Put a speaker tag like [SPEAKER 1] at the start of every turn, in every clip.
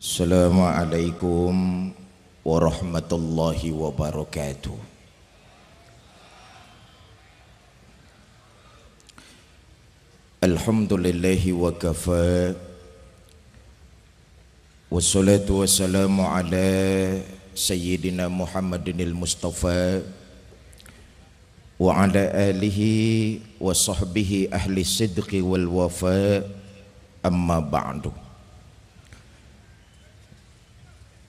[SPEAKER 1] Assalamualaikum warahmatullahi wabarakatuh. Alhamdulillahi wa kafa, wassalatu wassalamu ala sayyidina Muhammadinil Mustafa wa ala alihi wa sahbihi ahli sidqi wal wafa, amma ba'du.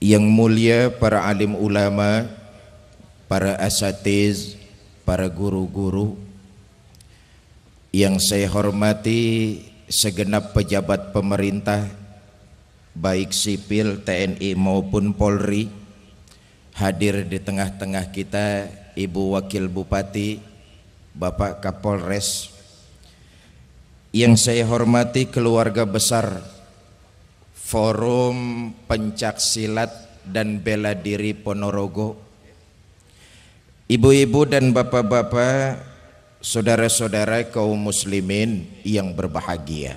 [SPEAKER 1] Yang mulia para alim ulama, para asatiz, para guru-guru, yang saya hormati segenap pejabat pemerintah baik sipil, TNI maupun Polri, hadir di tengah-tengah kita Ibu Wakil Bupati, Bapak Kapolres, yang saya hormati keluarga besar Forum Pencak Silat dan Bela Diri Ponorogo, ibu-ibu dan bapak-bapak, saudara-saudara kaum muslimin yang berbahagia.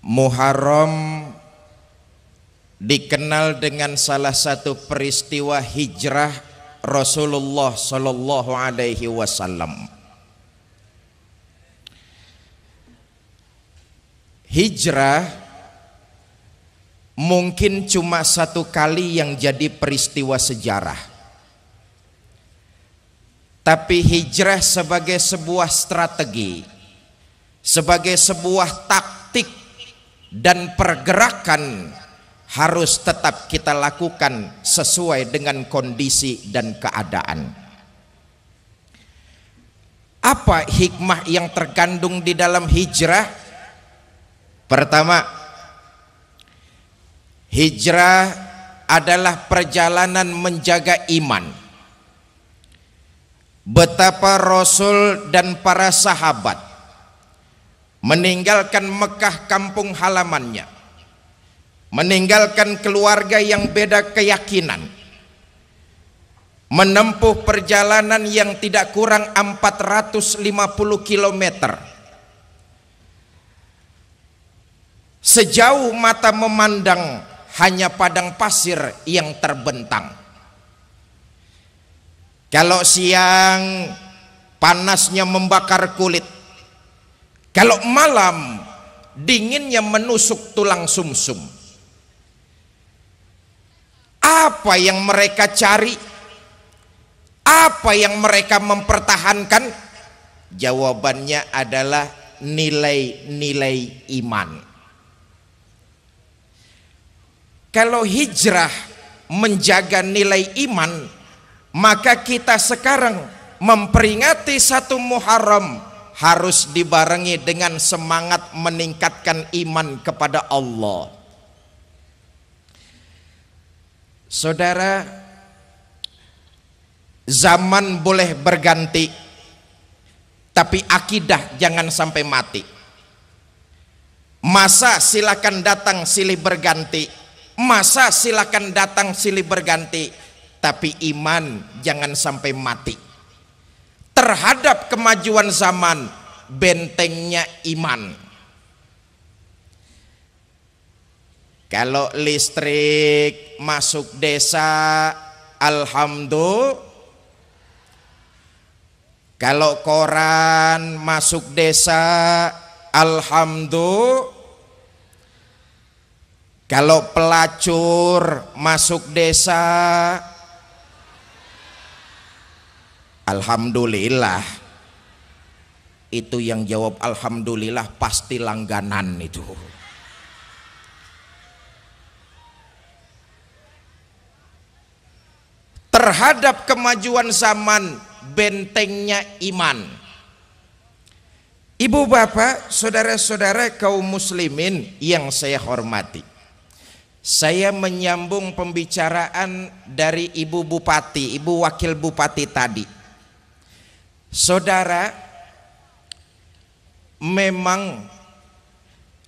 [SPEAKER 1] Muharram dikenal dengan salah satu peristiwa hijrah Rasulullah Sallallahu Alaihi Wasallam. Hijrah mungkin cuma satu kali yang jadi peristiwa sejarah, tapi hijrah sebagai sebuah strategi, sebagai sebuah taktik dan pergerakan harus tetap kita lakukan sesuai dengan kondisi dan keadaan. Apa hikmah yang terkandung di dalam hijrah? Pertama, hijrah adalah perjalanan menjaga iman. Betapa Rasul dan para sahabat meninggalkan Mekah kampung halamannya, meninggalkan keluarga yang beda keyakinan, menempuh perjalanan yang tidak kurang 450 km. Sejauh mata memandang hanya padang pasir yang terbentang. Kalau siang panasnya membakar kulit, kalau malam dinginnya menusuk tulang sumsum. Apa yang mereka cari? Apa yang mereka mempertahankan? Jawabannya adalah nilai-nilai iman. Kalau hijrah menjaga nilai iman, maka kita sekarang memperingati 1 Muharram harus dibarengi dengan semangat meningkatkan iman kepada Allah. Saudara, zaman boleh berganti, tapi akidah jangan sampai mati. Masa silakan datang silih berganti, masa silakan datang silih berganti, tapi iman jangan sampai mati. Terhadap kemajuan zaman, bentengnya iman. Kalau listrik masuk desa, alhamdulillah. Kalau koran masuk desa, alhamdulillah. Kalau pelacur masuk desa, alhamdulillah. Itu yang jawab alhamdulillah pasti langganan itu. Terhadap kemajuan zaman, bentengnya iman. Ibu bapak, saudara-saudara kaum muslimin yang saya hormati, saya menyambung pembicaraan dari Ibu Bupati, Ibu Wakil Bupati tadi. Saudara, memang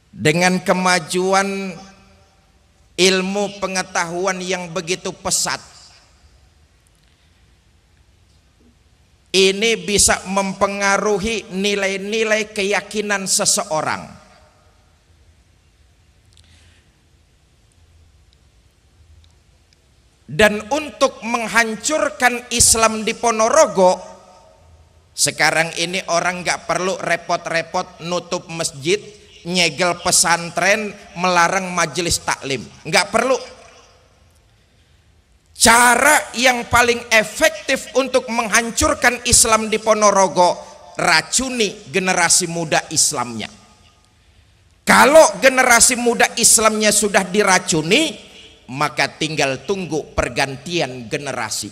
[SPEAKER 1] dengan kemajuan ilmu pengetahuan yang begitu pesat, Ini bisa mempengaruhi nilai-nilai keyakinan seseorang. Dan untuk menghancurkan Islam di Ponorogo, sekarang ini orang nggak perlu repot-repot nutup masjid, nyegel pesantren, melarang majelis taklim, nggak perlu. Cara yang paling efektif untuk menghancurkan Islam di Ponorogo, racuni generasi muda Islamnya. Kalau generasi muda Islamnya sudah diracuni, maka tinggal tunggu pergantian generasi.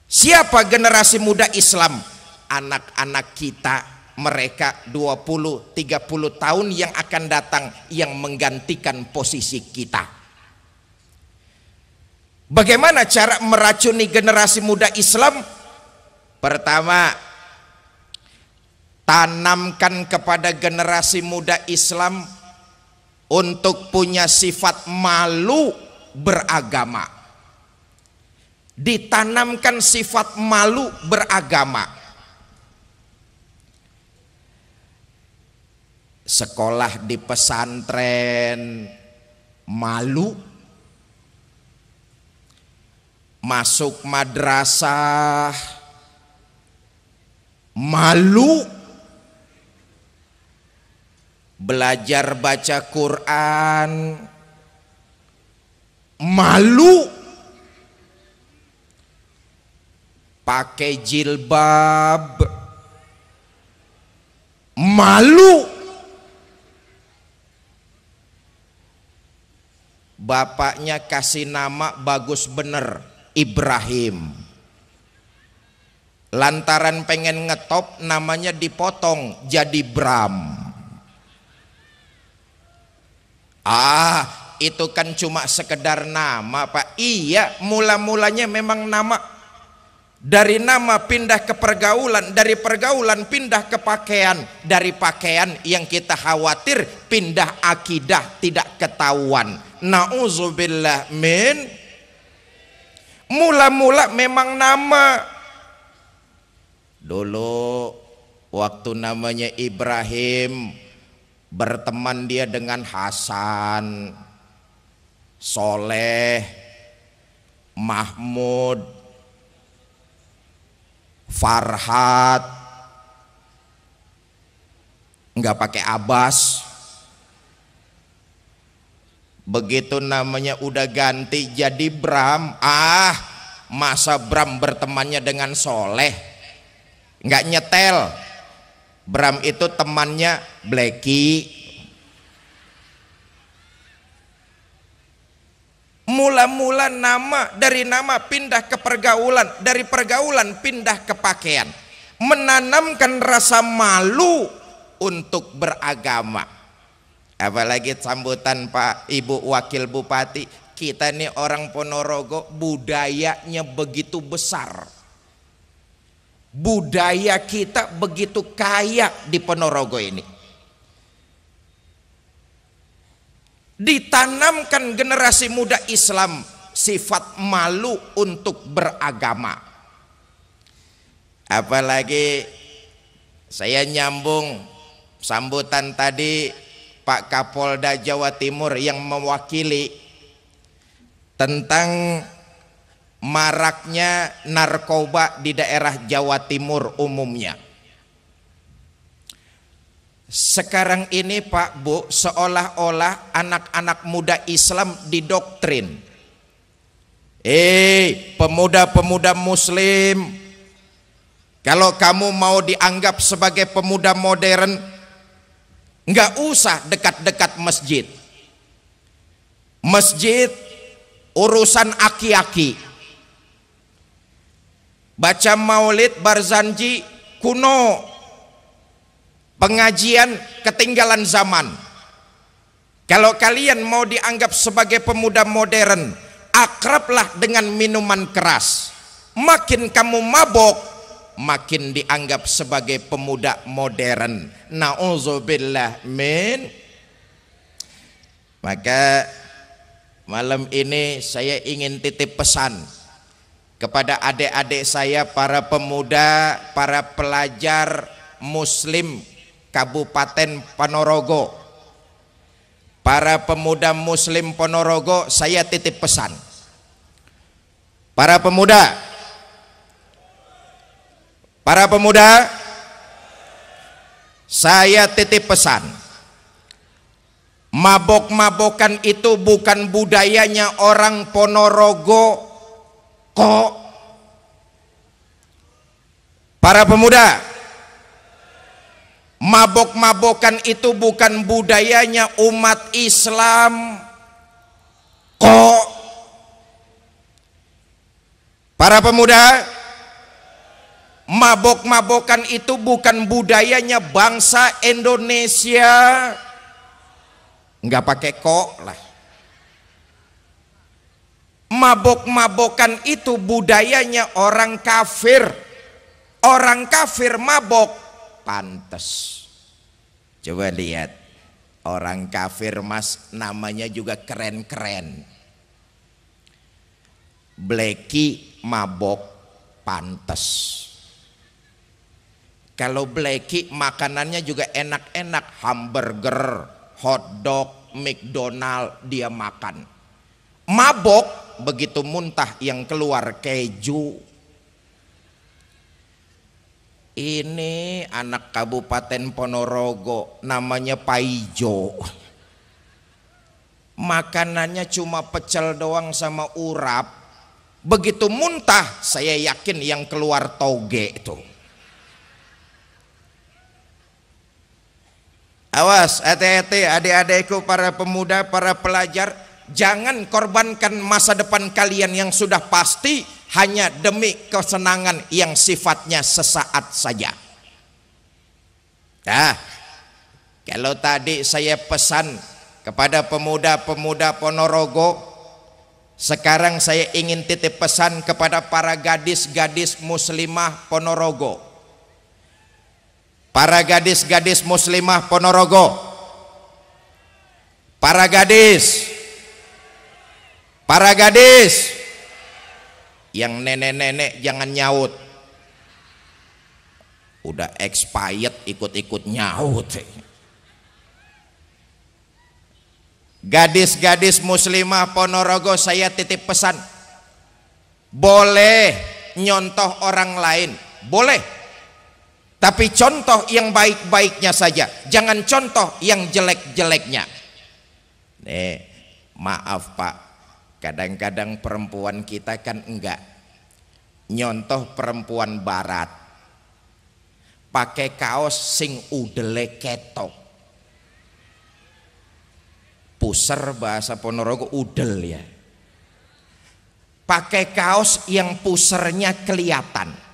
[SPEAKER 1] Siapa generasi muda Islam? Anak-anak kita, mereka 20-30 tahun yang akan datang, yang menggantikan posisi kita. Bagaimana cara meracuni generasi muda Islam? Pertama, tanamkan kepada generasi muda Islam untuk punya sifat malu beragama. Ditanamkan sifat malu beragama. Sekolah di pesantren malu, masuk madrasah malu, belajar baca Quran malu, pakai jilbab malu. Bapaknya kasih nama bagus bener, Ibrahim. Lantaran pengen ngetop, namanya dipotong jadi Bram. Itu kan cuma sekedar nama, Pak. Iya, mula-mulanya memang nama. Dari nama pindah ke pergaulan, dari pergaulan pindah ke pakaian, dari pakaian yang kita khawatir pindah akidah tidak ketahuan. Nauzubillah min. Mula-mula memang nama. Dulu waktu namanya Ibrahim, berteman dia dengan Hasan, Soleh, Mahmud, Farhat, nggak pakai Abbas. Begitu namanya udah ganti jadi Bram, masa Bram bertemannya dengan Soleh? Nggak nyetel. Bram itu temannya Blacky. Mula-mula nama, dari nama pindah ke pergaulan, dari pergaulan pindah ke pakaian, menanamkan rasa malu untuk beragama. Apalagi sambutan Pak Ibu Wakil Bupati, kita nih orang Ponorogo budayanya begitu besar. Budaya kita begitu kaya di Ponorogo ini. Ditanamkan generasi muda Islam sifat malu untuk beragama. Apalagi saya nyambung sambutan tadi Pak Kapolda Jawa Timur yang mewakili tentang maraknya narkoba di daerah Jawa Timur umumnya. Sekarang ini Pak Bu, seolah-olah anak-anak muda Islam didoktrin. Pemuda-pemuda Muslim, kalau kamu mau dianggap sebagai pemuda modern, nggak usah dekat-dekat masjid. Masjid urusan aki-aki. Baca maulid Barzanji kuno. Pengajian ketinggalan zaman. Kalau kalian mau dianggap sebagai pemuda modern, akrablah dengan minuman keras. Makin kamu mabok, makin dianggap sebagai pemuda modern. Nauzubillah min. Maka malam ini saya ingin titip pesan kepada adik-adik saya, para pemuda, para pelajar Muslim Kabupaten Ponorogo. Para pemuda Muslim Ponorogo, saya titip pesan. Para pemuda, saya titip pesan. Mabok-mabokan itu bukan budayanya orang Ponorogo kok. Para pemuda, mabok-mabokan itu bukan budayanya umat Islam kok. Para pemuda, mabok-mabokan itu bukan budayanya bangsa Indonesia. Enggak pakai kok lah. Mabok-mabokan itu budayanya orang kafir. Orang kafir mabok pantes. Coba lihat, orang kafir mas namanya juga keren-keren. Bleki mabok pantes. Kalau Bleki makanannya juga enak-enak, hamburger, hotdog, McDonald dia makan. Mabok begitu muntah yang keluar keju. Ini anak Kabupaten Ponorogo namanya Paijo. Makanannya cuma pecel doang sama urap. Begitu muntah saya yakin yang keluar toge itu. Awas, hati-hati adik-adikku, para pemuda, para pelajar, jangan korbankan masa depan kalian yang sudah pasti hanya demi kesenangan yang sifatnya sesaat saja. Nah, kalau tadi saya pesan kepada pemuda-pemuda Ponorogo, sekarang saya ingin titip pesan kepada para gadis-gadis muslimah Ponorogo. Para gadis-gadis muslimah Ponorogo, para gadis yang nenek-nenek jangan nyaut. Udah expired ikut-ikut nyaut. Gadis-gadis muslimah Ponorogo, saya titip pesan. Boleh nyontoh orang lain, boleh. Tapi contoh yang baik-baiknya saja, jangan contoh yang jelek-jeleknya. Nih, maaf Pak, kadang-kadang perempuan kita kan enggak nyontoh perempuan barat, pakai kaos sing udele ketok. Puser bahasa Ponorogo udel ya. Pakai kaos yang pusernya kelihatan.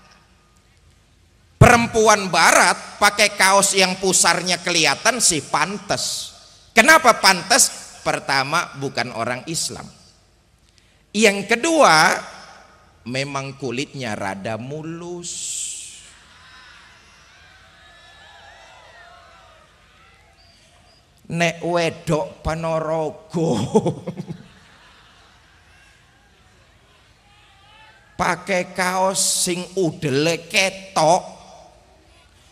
[SPEAKER 1] Perempuan barat pakai kaos yang pusarnya kelihatan sih pantes. Kenapa pantes? Pertama, bukan orang Islam. Yang kedua, memang kulitnya rada mulus. Nek wedok Ponorogo pakai kaos sing udele ketok,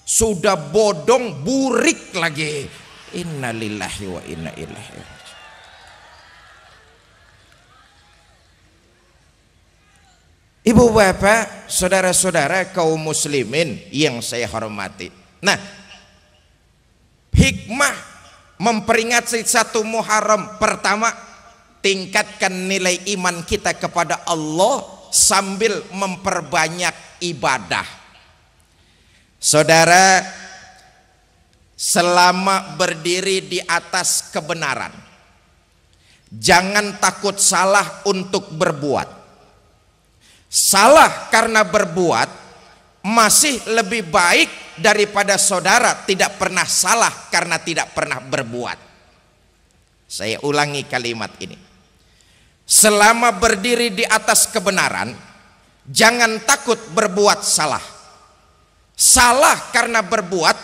[SPEAKER 1] sudah bodong burik lagi. Innalillahi wa inna ilaihi raji'un. Ibu bapak, saudara-saudara kaum muslimin yang saya hormati. Nah, hikmah memperingati 1 Muharram, pertama, tingkatkan nilai iman kita kepada Allah sambil memperbanyak ibadah. Saudara, selama berdiri di atas kebenaran, jangan takut salah untuk berbuat. Salah karena berbuat masih lebih baik daripada saudara tidak pernah salah karena tidak pernah berbuat. Saya ulangi kalimat ini. Selama berdiri di atas kebenaran, jangan takut berbuat salah. Salah karena berbuat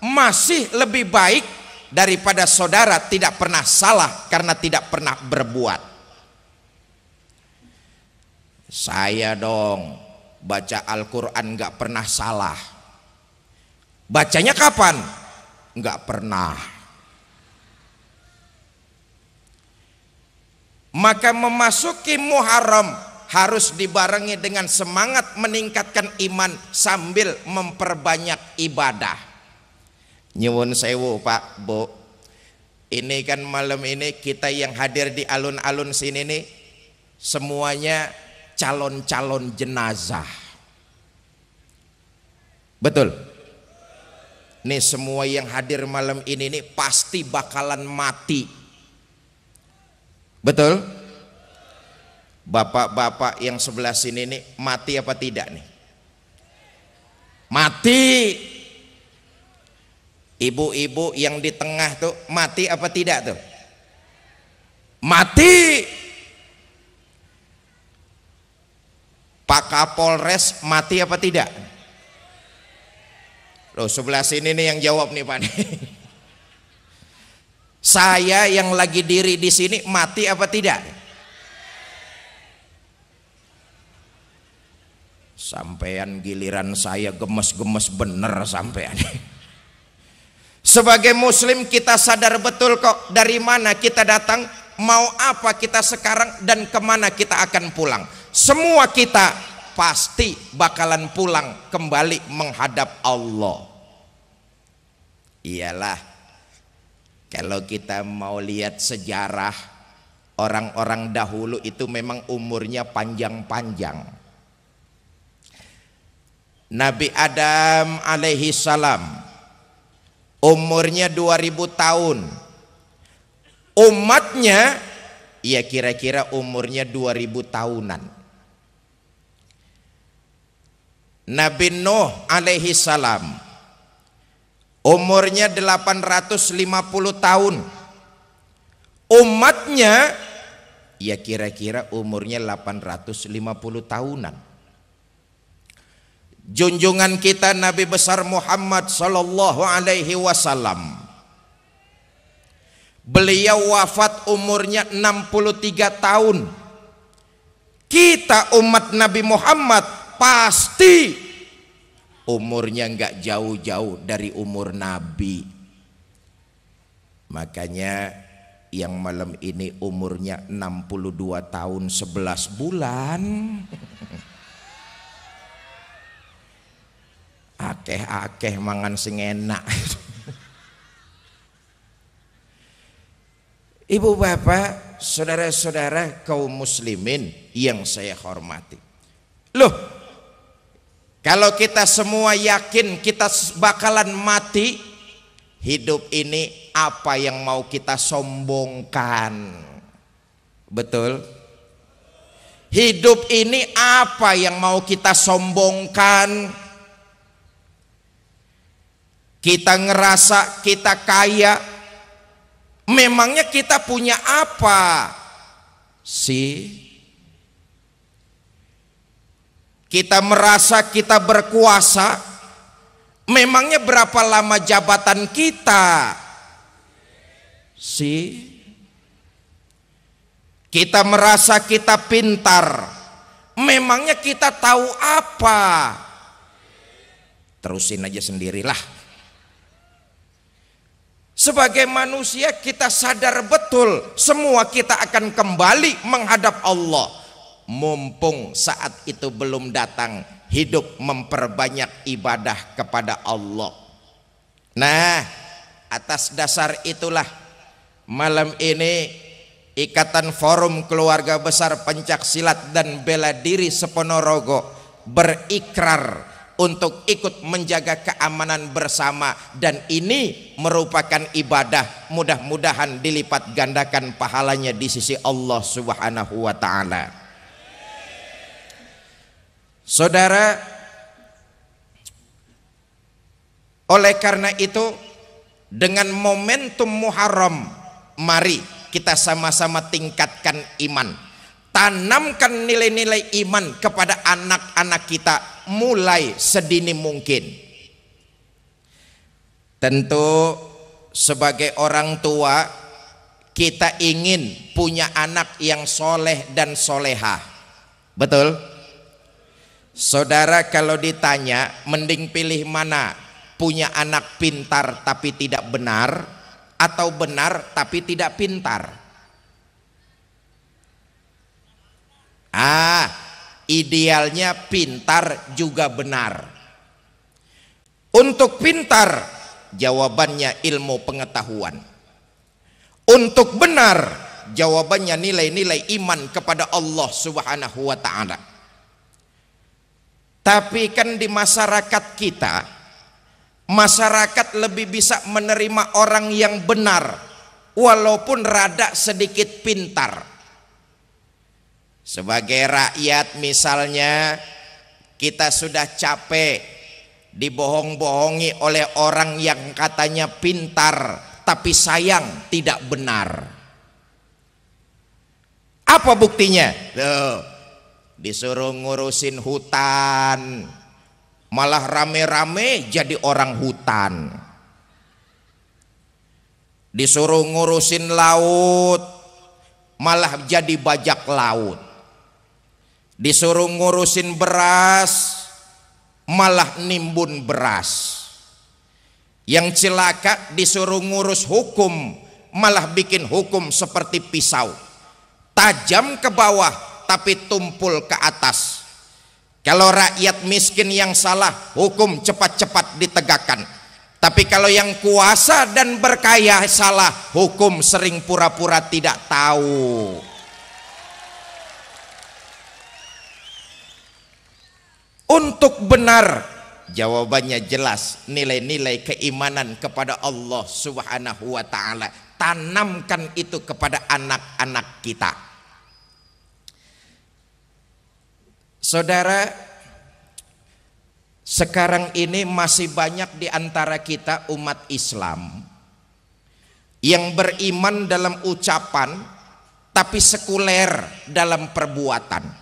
[SPEAKER 1] masih lebih baik daripada saudara tidak pernah salah karena tidak pernah berbuat. Saya dong baca Al-Quran gak pernah salah. Bacanya kapan? Gak pernah. Maka memasuki Muharram harus dibarengi dengan semangat meningkatkan iman sambil memperbanyak ibadah. Nyuwun sewu Pak, Bu, ini kan malam ini kita yang hadir di alun-alun sini nih semuanya calon-calon jenazah. Betul? Nih semua yang hadir malam ini nih pasti bakalan mati. Betul? Bapak-bapak yang sebelah sini nih mati apa tidak nih? Mati. Ibu-ibu yang di tengah tuh mati apa tidak tuh? Mati. Pak Kapolres mati apa tidak? Loh sebelah sini nih yang jawab nih Pak. Saya yang lagi diri di sini mati apa tidak? Sampean giliran saya gemes-gemes bener sampean. Sebagai muslim kita sadar betul kok dari mana kita datang, mau apa kita sekarang, dan kemana kita akan pulang. Semua kita pasti bakalan pulang kembali menghadap Allah. Iyalah, kalau kita mau lihat sejarah, orang-orang dahulu itu memang umurnya panjang-panjang. Nabi Adam alaihi salam umurnya 2000 tahun. Umatnya ya kira-kira umurnya 2000 tahunan. Nabi Nuh alaihi salam umurnya 850 tahun. Umatnya ya kira-kira umurnya 850 tahunan. Junjungan kita Nabi besar Muhammad sallallahu alaihi wasallam, beliau wafat umurnya 63 tahun. Kita umat Nabi Muhammad pasti umurnya nggak jauh-jauh dari umur Nabi. Makanya yang malam ini umurnya 62 tahun 11 bulan. Akeh-akeh mangan sing enak. Ibu bapak, saudara-saudara kaum muslimin yang saya hormati. Loh, kalau kita semua yakin kita bakalan mati, hidup ini apa yang mau kita sombongkan? Betul? Hidup ini apa yang mau kita sombongkan? Kita ngerasa kita kaya, memangnya kita punya apa sih? Kita merasa kita berkuasa, memangnya berapa lama jabatan kita sih? Kita merasa kita pintar, memangnya kita tahu apa? Terusin aja sendirilah. Sebagai manusia kita sadar betul semua kita akan kembali menghadap Allah. Mumpung saat itu belum datang, hidup memperbanyak ibadah kepada Allah. Nah, atas dasar itulah malam ini Ikatan Forum Keluarga Besar Pencaksilat dan Bela Diri Seponorogo berikrar untuk ikut menjaga keamanan bersama, dan ini merupakan ibadah, mudah-mudahan dilipat gandakan pahalanya di sisi Allah Subhanahu wa taala. Saudara, oleh karena itu dengan momentum Muharram, mari kita sama-sama tingkatkan iman, tanamkan nilai-nilai iman kepada anak-anak kita mulai sedini mungkin. Tentu sebagai orang tua kita ingin punya anak yang soleh dan solehah. Betul? Saudara kalau ditanya mending pilih mana, punya anak pintar tapi tidak benar, atau benar tapi tidak pintar? Idealnya pintar juga benar. Untuk pintar jawabannya ilmu pengetahuan. Untuk benar jawabannya nilai-nilai iman kepada Allah Subhanahu wa ta'ala. Tapi kan di masyarakat kita, masyarakat lebih bisa menerima orang yang benar walaupun rada sedikit pintar. Sebagai rakyat misalnya, kita sudah capek dibohong-bohongi oleh orang yang katanya pintar tapi sayang tidak benar. Apa buktinya? Disuruh ngurusin hutan, malah rame-rame jadi orang hutan. Disuruh ngurusin laut, malah jadi bajak laut. Disuruh ngurusin beras, malah nimbun beras. Yang celaka disuruh ngurus hukum, malah bikin hukum seperti pisau, tajam ke bawah tapi tumpul ke atas. Kalau rakyat miskin yang salah, hukum cepat-cepat ditegakkan. Tapi kalau yang kuasa dan berkaya salah, hukum sering pura-pura tidak tahu. Untuk benar, jawabannya jelas, nilai-nilai keimanan kepada Allah Subhanahu wa ta'ala. Tanamkan itu kepada anak-anak kita. Saudara, sekarang ini masih banyak di antara kita umat Islam yang beriman dalam ucapan tapi sekuler dalam perbuatan.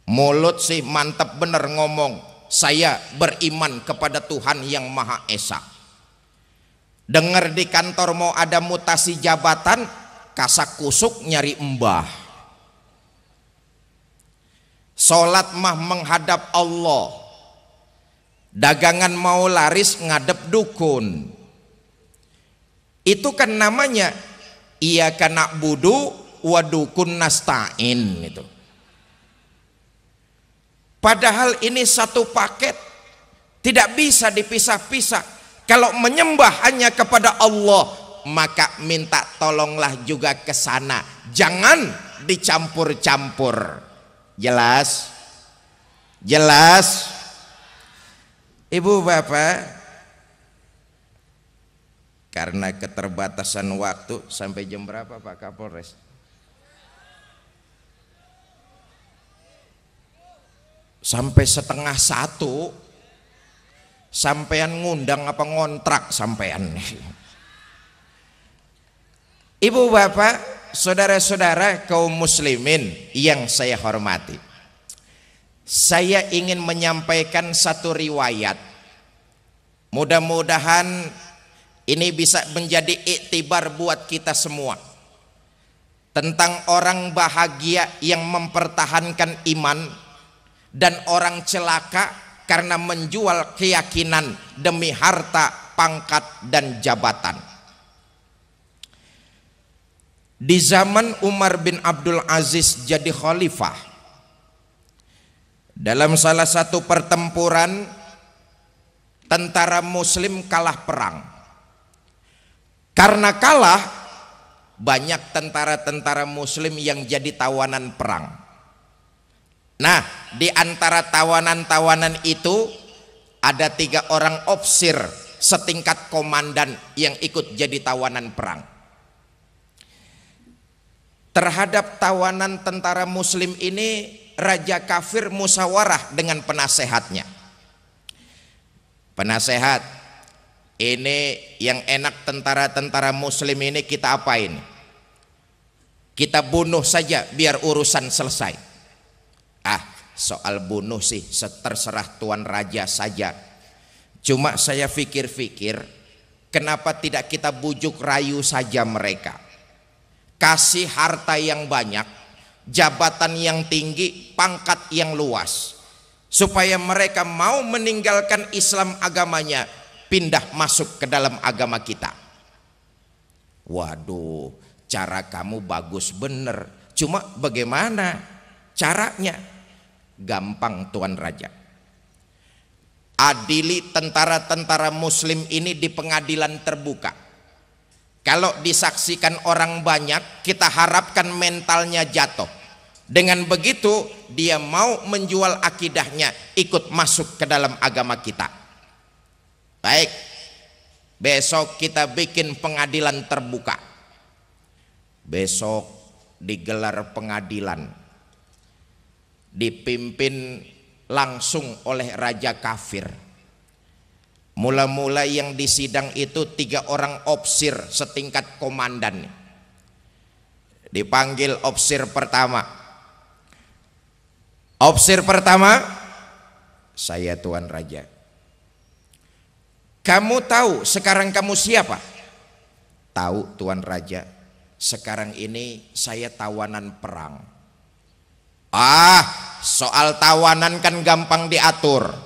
[SPEAKER 1] Mulut sih mantap bener ngomong, saya beriman kepada Tuhan yang Maha Esa. Dengar di kantor mau ada mutasi jabatan, kasak kusuk nyari embah. Sholat mah menghadap Allah, dagangan mau laris ngadep dukun. Itu kan namanya iyyaka na'budu wa dukun nasta'in itu. Padahal ini satu paket, tidak bisa dipisah-pisah. Kalau menyembah hanya kepada Allah, maka minta tolonglah juga ke sana, jangan dicampur-campur. Jelas? Jelas? Ibu bapak, karena keterbatasan waktu, sampai jam berapa Pak Kapolres? Sampai 12:30. Sampean ngundang apa ngontrak sampean? Ibu bapak, saudara-saudara kaum muslimin yang saya hormati, saya ingin menyampaikan satu riwayat. Mudah-mudahan ini bisa menjadi iktibar buat kita semua, tentang orang bahagia yang mempertahankan iman dan orang celaka karena menjual keyakinan demi harta, pangkat, dan jabatan. Di zaman Umar bin Abdul Aziz jadi khalifah, dalam salah satu pertempuran tentara muslim kalah perang. Karena kalah, banyak tentara-tentara muslim yang jadi tawanan perang. Nah, di antara tawanan-tawanan itu ada 3 orang ofisir setingkat komandan yang ikut jadi tawanan perang. Terhadap tawanan tentara muslim ini, raja kafir musyawarah dengan penasehatnya. Penasehat, ini yang enak tentara-tentara muslim ini kita apain? Kita bunuh saja biar urusan selesai. Soal bunuh sih terserah tuan raja saja. Cuma saya pikir-pikir, kenapa tidak kita bujuk rayu saja mereka? Kasih harta yang banyak, jabatan yang tinggi, pangkat yang luas, supaya mereka mau meninggalkan Islam agamanya, pindah masuk ke dalam agama kita. Waduh, cara kamu bagus bener, cuma bagaimana caranya? Gampang Tuan Raja. Adili tentara-tentara muslim ini di pengadilan terbuka. Kalau disaksikan orang banyak, kita harapkan mentalnya jatuh. Dengan begitu dia mau menjual akidahnya, ikut masuk ke dalam agama kita. Baik, besok kita bikin pengadilan terbuka. Besok digelar pengadilan, dipimpin langsung oleh raja kafir. Mula-mula yang disidang itu 3 orang opsir setingkat komandan. Dipanggil opsir pertama. Opsir pertama, saya Tuan Raja. Kamu tahu sekarang kamu siapa? Tahu Tuan Raja, sekarang ini saya tawanan perang. Soal tawanan kan gampang diatur.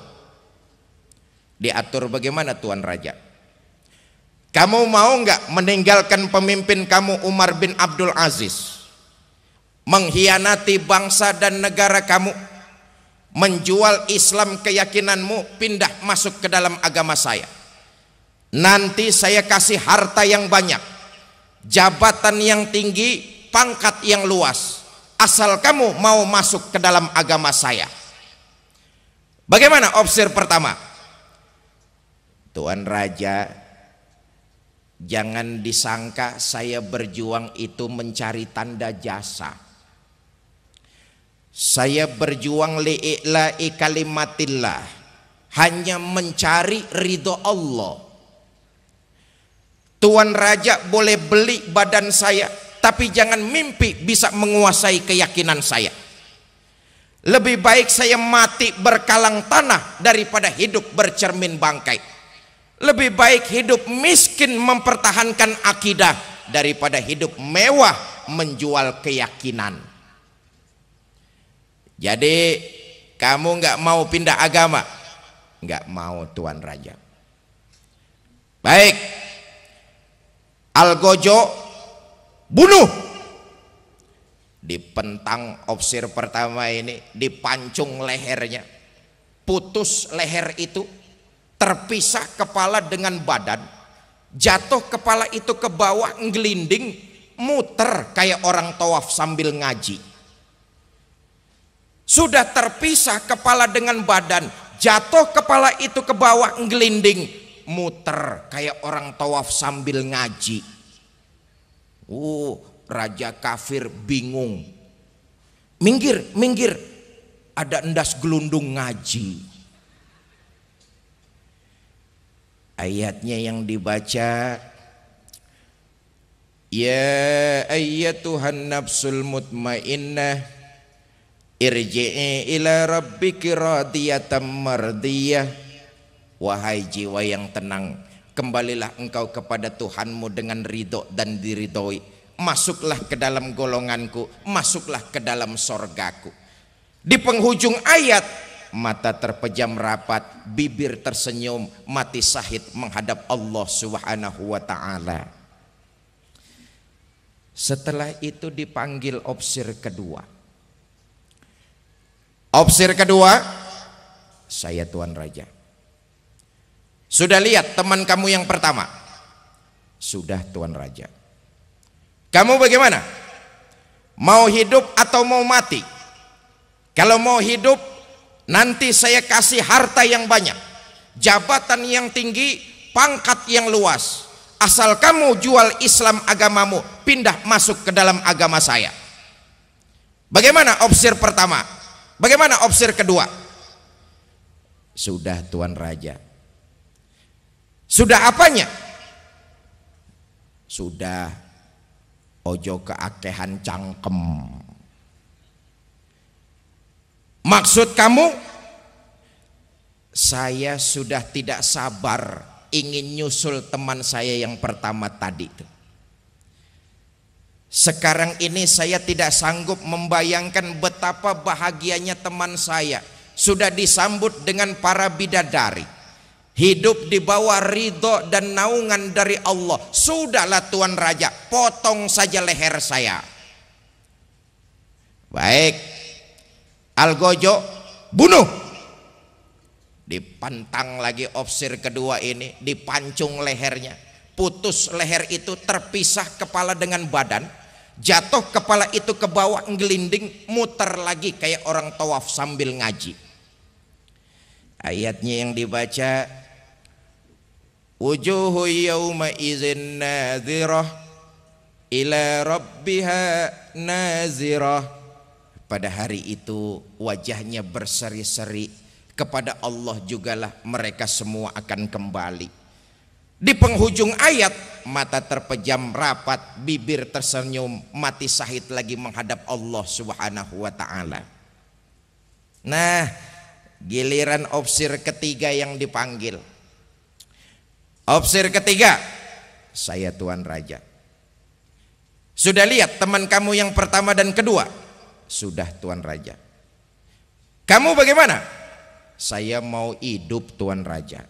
[SPEAKER 1] Diatur bagaimana Tuan Raja? Kamu mau nggak meninggalkan pemimpin kamu Umar bin Abdul Aziz, mengkhianati bangsa dan negara kamu, menjual Islam keyakinanmu, pindah masuk ke dalam agama saya? Nanti saya kasih harta yang banyak, jabatan yang tinggi, pangkat yang luas, asal kamu mau masuk ke dalam agama saya. Bagaimana opsir pertama? Tuan Raja, jangan disangka saya berjuang itu mencari tanda jasa. Saya berjuang li'ila'i kalimatillah, hanya mencari ridho Allah. Tuan Raja boleh beli badan saya, tapi jangan mimpi bisa menguasai keyakinan saya. Lebih baik saya mati berkalang tanah daripada hidup bercermin bangkai. Lebih baik hidup miskin mempertahankan akidah daripada hidup mewah menjual keyakinan. Jadi kamu nggak mau pindah agama? Nggak mau Tuan Raja. Baik, Algojo bunuh. Dipentang opsir pertama ini, dipancung lehernya, putus leher itu, terpisah kepala dengan badan, jatuh kepala itu ke bawah, ngelinding, muter kayak orang tawaf sambil ngaji. Sudah terpisah kepala dengan badan, jatuh kepala itu ke bawah, ngelinding, muter kayak orang tawaf sambil ngaji. Raja kafir bingung. Minggir, minggir, ada endas gelundung ngaji. Ayatnya yang dibaca, ya ayyatuhan nafsul mutmainnah irji'i ila rabbiki radiyatan mardiyah. Wahai jiwa yang tenang, kembalilah engkau kepada Tuhanmu dengan ridho dan diridhoi. Masuklah ke dalam golonganku, masuklah ke dalam sorgaku. Di penghujung ayat, mata terpejam rapat, bibir tersenyum, mati syahid menghadap Allah Subhanahu wa ta'ala. Setelah itu dipanggil opsir kedua. Opsir kedua, saya Tuan Raja. Sudah lihat teman kamu yang pertama? Sudah Tuan Raja. Kamu bagaimana? Mau hidup atau mau mati? Kalau mau hidup, nanti saya kasih harta yang banyak, jabatan yang tinggi, pangkat yang luas. Asal kamu jual Islam agamamu, pindah masuk ke dalam agama saya. Bagaimana opsir pertama? Bagaimana opsir kedua? Sudah Tuan Raja. Sudah apanya? Sudah ojo keakehan cangkem. Maksud kamu? Saya sudah tidak sabar ingin nyusul teman saya yang pertama tadi itu. Sekarang ini saya tidak sanggup membayangkan betapa bahagianya teman saya sudah disambut dengan para bidadari, hidup di bawah ridho dan naungan dari Allah. Sudahlah Tuan Raja, potong saja leher saya. Baik, Algojo, bunuh. Dipantang lagi ofsir kedua ini, dipancung lehernya. Putus leher itu, terpisah kepala dengan badan. Jatuh kepala itu ke bawah, ngelinding, muter lagi kayak orang tawaf sambil ngaji. Ayatnya yang dibaca, wujuhu yawma izin nazirah ila rabbiha nazirah. Pada hari itu wajahnya berseri-seri, kepada Allah jugalah mereka semua akan kembali. Di penghujung ayat, mata terpejam rapat, bibir tersenyum, mati syahid lagi menghadap Allah Subhanahu wa ta'ala. Nah, giliran opsir ketiga yang dipanggil. Opsir ketiga, saya Tuan Raja. Sudah lihat teman kamu yang pertama dan kedua? Sudah Tuan Raja. Kamu bagaimana? Saya mau hidup Tuan Raja.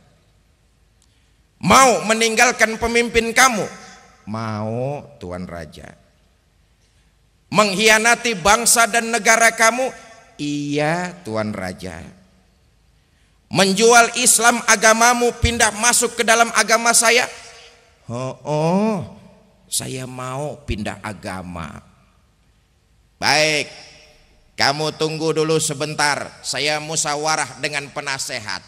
[SPEAKER 1] Mau meninggalkan pemimpin kamu? Mau Tuan Raja. Mengkhianati bangsa dan negara kamu? Iya Tuan Raja. Menjual Islam agamamu, pindah masuk ke dalam agama saya? Saya mau pindah agama. Baik, kamu tunggu dulu sebentar, saya musyawarah dengan penasehat.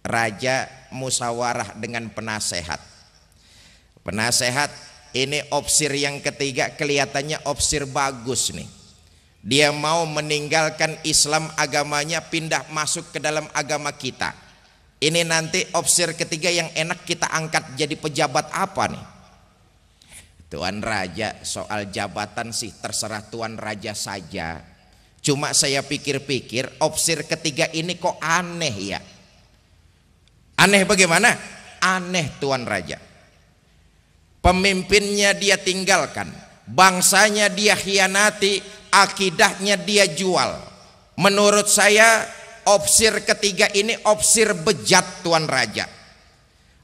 [SPEAKER 1] Raja musyawarah dengan penasehat. Penasehat, ini opsir yang ketiga, kelihatannya opsir bagus nih. Dia mau meninggalkan Islam agamanya, pindah masuk ke dalam agama kita. Ini nanti opsir ketiga yang enak kita angkat jadi pejabat apa nih? Tuan Raja, soal jabatan sih terserah Tuan Raja saja. Cuma saya pikir-pikir opsir ketiga ini kok aneh ya. Aneh bagaimana? Aneh Tuan Raja. Pemimpinnya dia tinggalkan, bangsanya dia khianati, akidahnya dia jual. Menurut saya opsir ketiga ini opsir bejat Tuan Raja.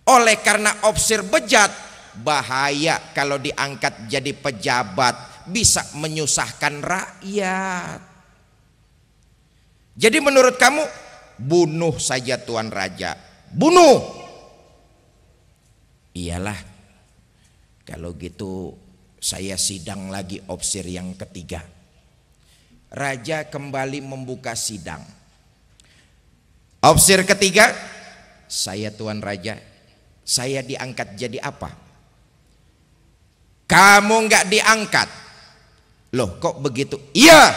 [SPEAKER 1] Oleh karena opsir bejat, bahaya kalau diangkat jadi pejabat, bisa menyusahkan rakyat. Jadi menurut kamu bunuh saja Tuan Raja. Bunuh. Iyalah, kalau gitu saya sidang lagi opsir yang ketiga. Raja kembali membuka sidang. Opsir ketiga, saya Tuan Raja, saya diangkat jadi apa? Kamu nggak diangkat. Loh kok begitu? Iya,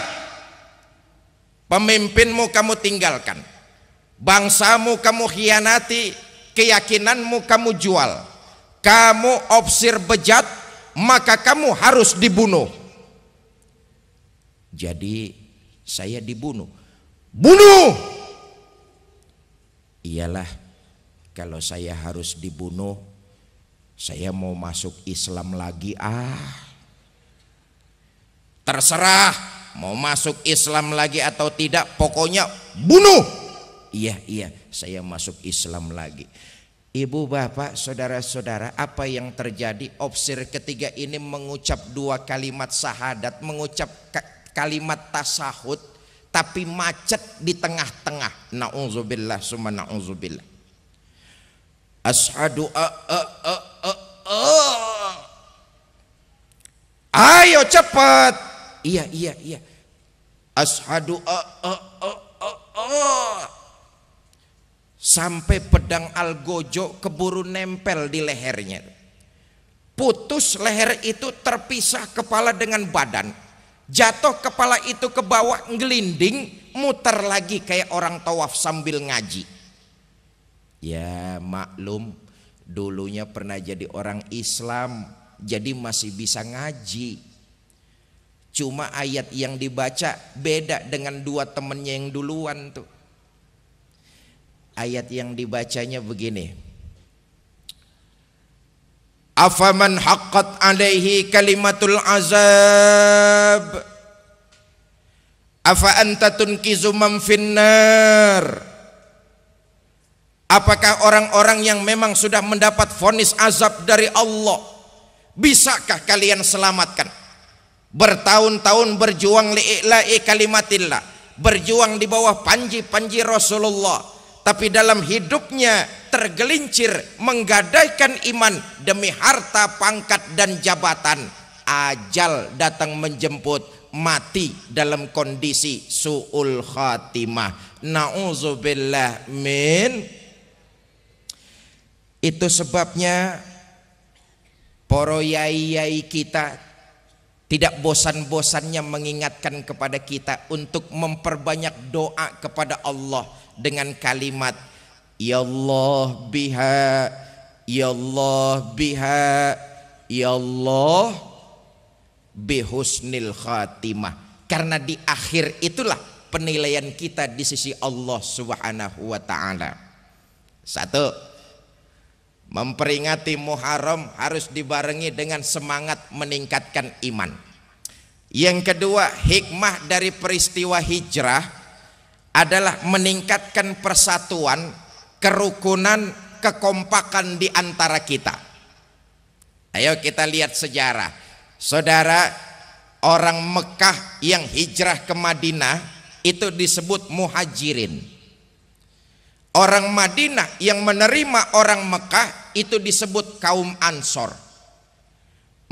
[SPEAKER 1] pemimpinmu kamu tinggalkan, bangsamu kamu khianati, keyakinanmu kamu jual, kamu opsir bejat, maka kamu harus dibunuh. Jadi saya dibunuh. Bunuh. Iyalah, kalau saya harus dibunuh, saya mau masuk Islam lagi. Terserah mau masuk Islam lagi atau tidak, pokoknya bunuh. Iya, saya masuk Islam lagi. Ibu bapak saudara-saudara, apa yang terjadi? Opsir ketiga ini mengucap dua kalimat syahadat, mengucap kalimat tasahud, tapi macet di tengah-tengah. Na'udzubillah summa na'udzubillah. Ashadu ayo cepat. Iya. Ashadu sampai pedang algojo keburu nempel di lehernya. Putus leher itu, terpisah kepala dengan badan. Jatuh kepala itu ke bawah, ngelinding, muter lagi kayak orang tawaf sambil ngaji. Ya maklum, dulunya pernah jadi orang Islam, jadi masih bisa ngaji. Cuma ayat yang dibaca beda dengan dua temennya yang duluan tuh. Ayat yang dibacanya begini. Afaman haqqat alaihi kalimatul azab afa anta tunkizu man finnar. Apakah orang-orang yang memang sudah mendapat vonis azab dari Allah, bisakah kalian selamatkan? Bertahun-tahun berjuang li'ila'i kalimatillah, berjuang di bawah panji-panji Rasulullah, tapi dalam hidupnya tergelincir menggadaikan iman demi harta, pangkat dan jabatan. Ajal datang menjemput, mati dalam kondisi su'ul khatimah. Na'udzubillah min. Itu sebabnya para yai-yai kita tidak bosan-bosannya mengingatkan kepada kita untuk memperbanyak doa kepada Allah dengan kalimat ya Allah biha, ya Allah biha, ya Allah bihusnil khatimah. Karena di akhir itulah penilaian kita di sisi Allah Subhanahu wa ta'ala. Satu, memperingati Muharram harus dibarengi dengan semangat meningkatkan iman. Yang kedua, hikmah dari peristiwa hijrah adalah meningkatkan persatuan, kerukunan, kekompakan di antara kita. Ayo kita lihat sejarah. Saudara, orang Mekah yang hijrah ke Madinah itu disebut muhajirin. Orang Madinah yang menerima orang Mekah itu disebut kaum Ansor.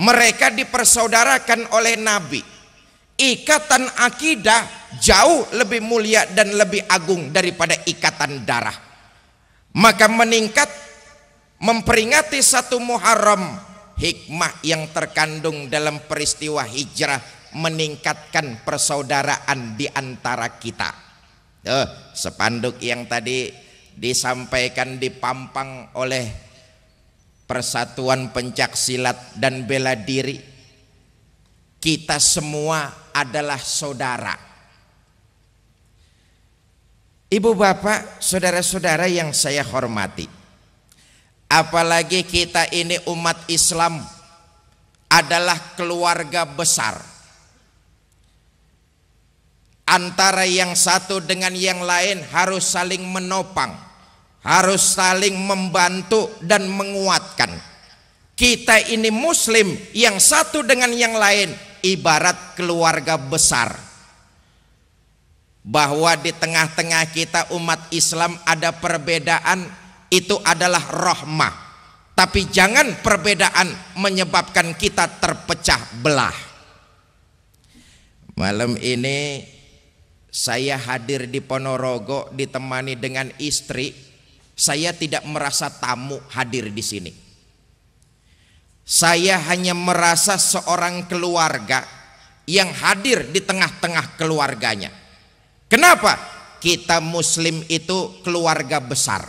[SPEAKER 1] Mereka dipersaudarakan oleh Nabi. Ikatan akidah jauh lebih mulia dan lebih agung daripada ikatan darah. Maka meningkat memperingati satu Muharram, hikmah yang terkandung dalam peristiwa hijrah meningkatkan persaudaraan di antara kita. Spanduk yang tadi disampaikan dipampang oleh Persatuan Pencak Silat dan Bela Diri, kita semua adalah saudara. Ibu bapak, saudara-saudara yang saya hormati, apalagi kita ini umat Islam adalah keluarga besar. Antara yang satu dengan yang lain harus saling menopang, harus saling membantu dan menguatkan. Kita ini muslim, yang satu dengan yang lain ibarat keluarga besar. Bahwa di tengah-tengah kita umat Islam ada perbedaan, itu adalah rahmah. Tapi jangan perbedaan menyebabkan kita terpecah belah. Malam ini saya hadir di Ponorogo ditemani dengan istri. Saya tidak merasa tamu hadir di sini. Saya hanya merasa seorang keluarga yang hadir di tengah-tengah keluarganya. Kenapa? Kita muslim itu keluarga besar.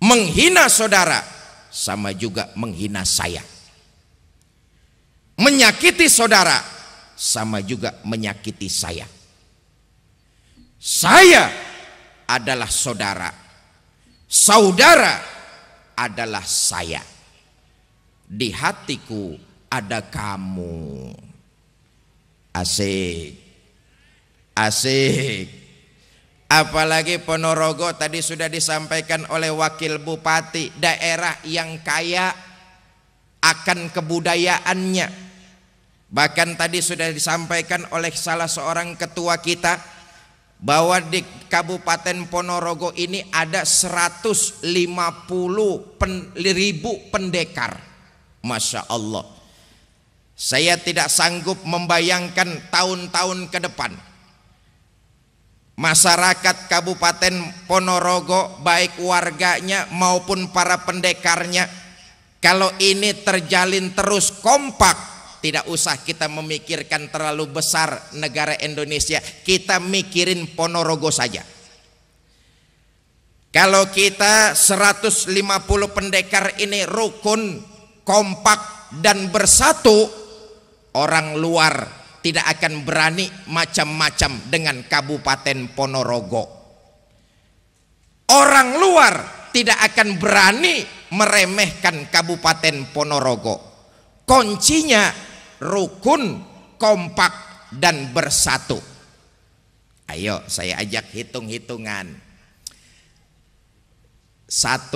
[SPEAKER 1] Menghina saudara sama juga menghina saya. Menyakiti saudara sama juga menyakiti saya. Saya adalah saudara, saudara adalah saya. Di hatiku ada kamu. Asik, asik. Apalagi Ponorogo tadi sudah disampaikan oleh Wakil Bupati, daerah yang kaya akan kebudayaannya. Bahkan tadi sudah disampaikan oleh salah seorang ketua kita bahwa di Kabupaten Ponorogo ini ada 150.000 pendekar. Masya Allah. Saya tidak sanggup membayangkan tahun-tahun ke depan masyarakat Kabupaten Ponorogo, baik warganya maupun para pendekarnya, kalau ini terjalin terus kompak, tidak usah kita memikirkan terlalu besar negara Indonesia, kita mikirin Ponorogo saja. Kalau kita 150 pendekar ini rukun, kompak dan bersatu, orang luar tidak akan berani macam-macam dengan Kabupaten Ponorogo. Orang luar tidak akan berani meremehkan Kabupaten Ponorogo. Kuncinya rukun, kompak, dan bersatu. Ayo saya ajak hitung-hitungan. 1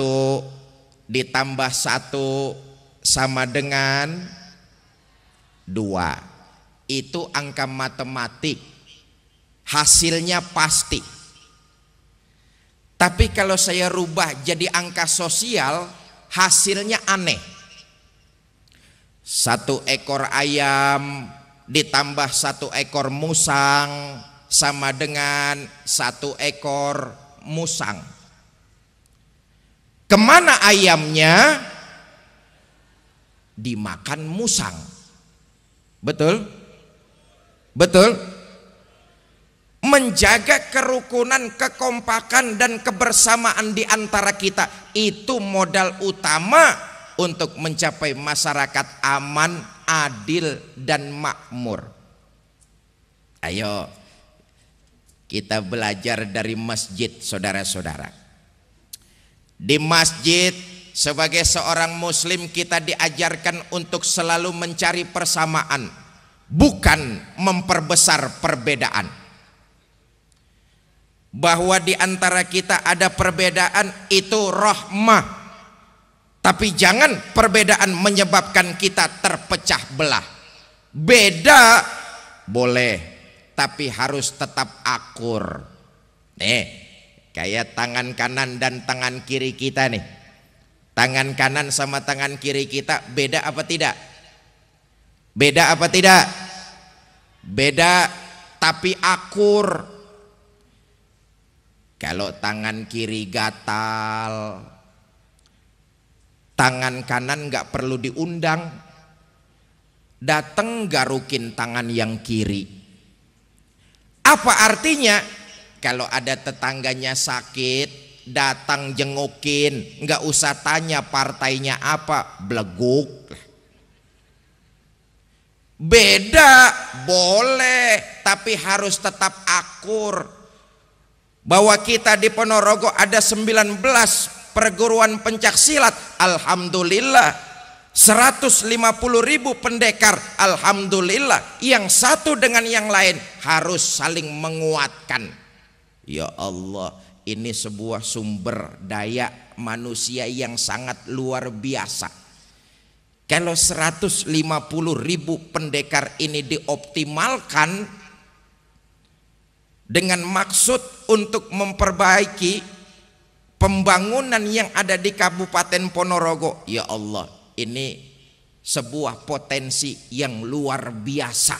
[SPEAKER 1] ditambah 1 sama dengan 2. Itu angka matematik. Hasilnya pasti. Tapi kalau saya rubah jadi angka sosial, hasilnya aneh. 1 ekor ayam ditambah 1 ekor musang sama dengan 1 ekor musang. Kemana ayamnya? Dimakan musang. Betul? Betul? Menjaga kerukunan, kekompakan, dan kebersamaan di antara kita itu modal utama untuk mencapai masyarakat aman, adil, dan makmur. Ayo kita belajar dari masjid, saudara-saudara. Di masjid sebagai seorang muslim kita diajarkan untuk selalu mencari persamaan, bukan memperbesar perbedaan. Bahwa di antara kita ada perbedaan itu rahmah, tapi jangan perbedaan menyebabkan kita terpecah belah. Beda boleh, tapi harus tetap akur. Kayak tangan kanan dan tangan kiri kita nih. Tangan kanan sama tangan kiri kita beda apa tidak? Beda apa tidak? Beda tapi akur. Kalau tangan kiri gatal, tangan kanan nggak perlu diundang, datang garukin tangan yang kiri. Apa artinya? Kalau ada tetangganya sakit, datang jengukin, nggak usah tanya partainya apa, beleguk. Beda boleh, tapi harus tetap akur. Bahwa kita di Ponorogo ada 19 perguruan pencaksilat, alhamdulillah. 150.000 pendekar, alhamdulillah. Yang satu dengan yang lain harus saling menguatkan. Ya Allah, ini sebuah sumber daya manusia yang sangat luar biasa. Kalau 150.000 pendekar ini dioptimalkan dengan maksud untuk memperbaiki pembangunan yang ada di Kabupaten Ponorogo, ya Allah, ini sebuah potensi yang luar biasa.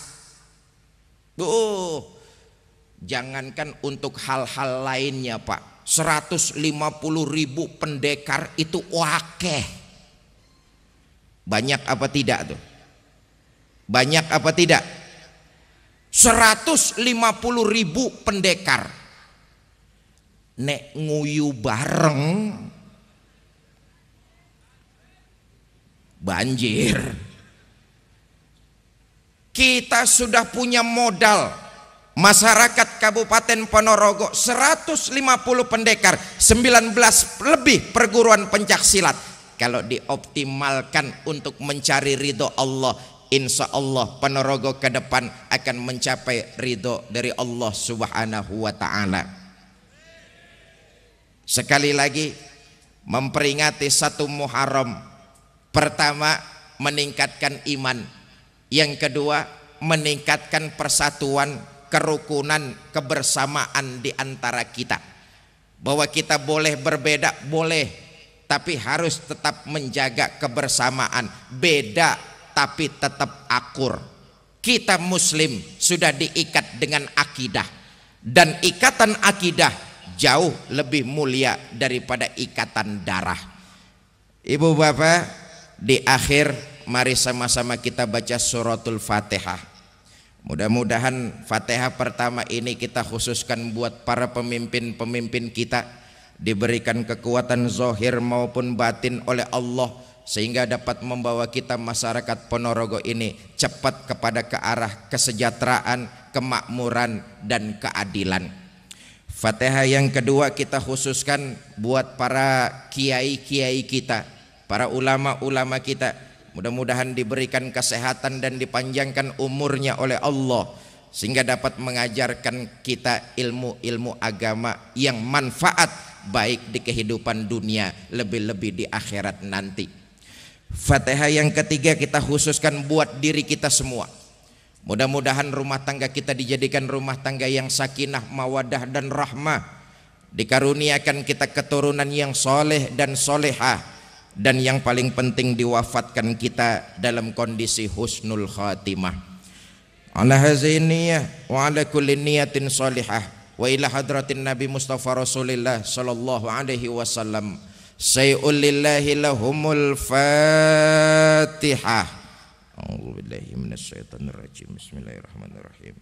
[SPEAKER 1] Jangankan untuk hal-hal lainnya Pak, 150.000 pendekar itu wakeh. Banyak apa tidak tuh? Banyak apa tidak? 150.000 pendekar. Nek nguyu bareng banjir. Kita sudah punya modal. Masyarakat Kabupaten Ponorogo 150 pendekar, 19 lebih perguruan pencaksilat. Kalau dioptimalkan untuk mencari ridho Allah, insya Allah Ponorogo ke depan akan mencapai ridho dari Allah Subhanahu wa ta'ala. Sekali lagi memperingati 1 Muharram. Pertama, meningkatkan iman. Yang kedua, meningkatkan persatuan, kerukunan, kebersamaan di antara kita. Bahwa kita boleh berbeda, boleh, tapi harus tetap menjaga kebersamaan. Beda tapi tetap akur. Kita muslim sudah diikat dengan akidah, dan ikatan akidah jauh lebih mulia daripada ikatan darah. Ibu bapak, di akhir mari sama-sama kita baca suratul Fatihah. Mudah-mudahan Fatihah pertama ini kita khususkan buat para pemimpin-pemimpin kita, diberikan kekuatan zahir maupun batin oleh Allah, sehingga dapat membawa kita masyarakat Ponorogo ini cepat kepada ke arah kesejahteraan, kemakmuran, dan keadilan. Fatihah yang kedua kita khususkan buat para kiai-kiai kita, para ulama-ulama kita, mudah-mudahan diberikan kesehatan dan dipanjangkan umurnya oleh Allah sehingga dapat mengajarkan kita ilmu-ilmu agama yang manfaat baik di kehidupan dunia, lebih-lebih di akhirat nanti. Fatihah yang ketiga kita khususkan buat diri kita semua. Mudah-mudahan rumah tangga kita dijadikan rumah tangga yang sakinah, mawadah dan rahmah, dikaruniakan kita keturunan yang soleh dan solehah, dan yang paling penting diwafatkan kita dalam kondisi husnul khatimah. Ala hazihi niyah wa ala kulli niyatin salihah wa ila hadratin Nabi Mustafa Rasulillah sallallahu alaihi wasallam. Say'ul lillahi lahumul Fatihah. A'udzu billahi minasyaitonir rajim. Bismillahirrahmanirrahim.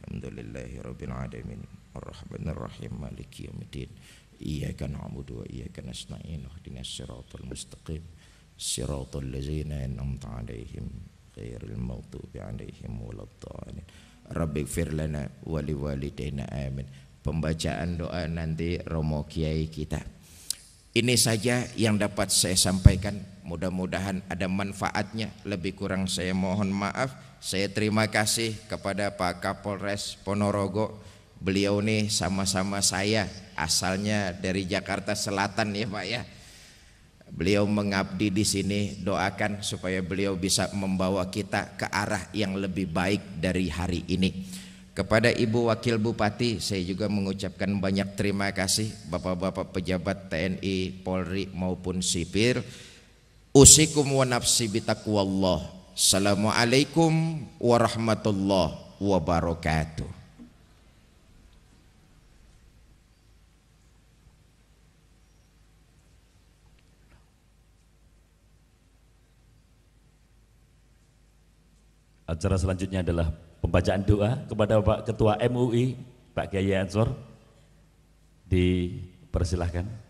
[SPEAKER 1] Alhamdulillahi rabbil alamin. Arrahmanir rahim. Maliki yaumiddin. Iyyaka na'budu wa iyyaka nasta'in. Ihdinas siratal mustaqim. Siratal ladzina an'amta 'alaihim ghairil maghdubi 'alaihim waladdallin. Rabbighfir lana wa liwalidayna amin. Pembacaan doa nanti Romo Kiai kita. Ini saja yang dapat saya sampaikan, mudah-mudahan ada manfaatnya. Lebih kurang saya mohon maaf. Saya terima kasih kepada Pak Kapolres Ponorogo. Beliau nih sama-sama saya, asalnya dari Jakarta Selatan ya Pak ya. Beliau mengabdi di sini, doakan supaya beliau bisa membawa kita ke arah yang lebih baik dari hari ini. Kepada Ibu Wakil Bupati saya juga mengucapkan banyak terima kasih, Bapak-bapak pejabat TNI, Polri maupun sipil. Usikum wa nafsi bitaqwallah. Assalamualaikum warahmatullahi wabarakatuh.
[SPEAKER 2] Acara selanjutnya adalah pembacaan doa kepada Bapak Ketua MUI, Pak Kiai Ansor. Dipersilahkan.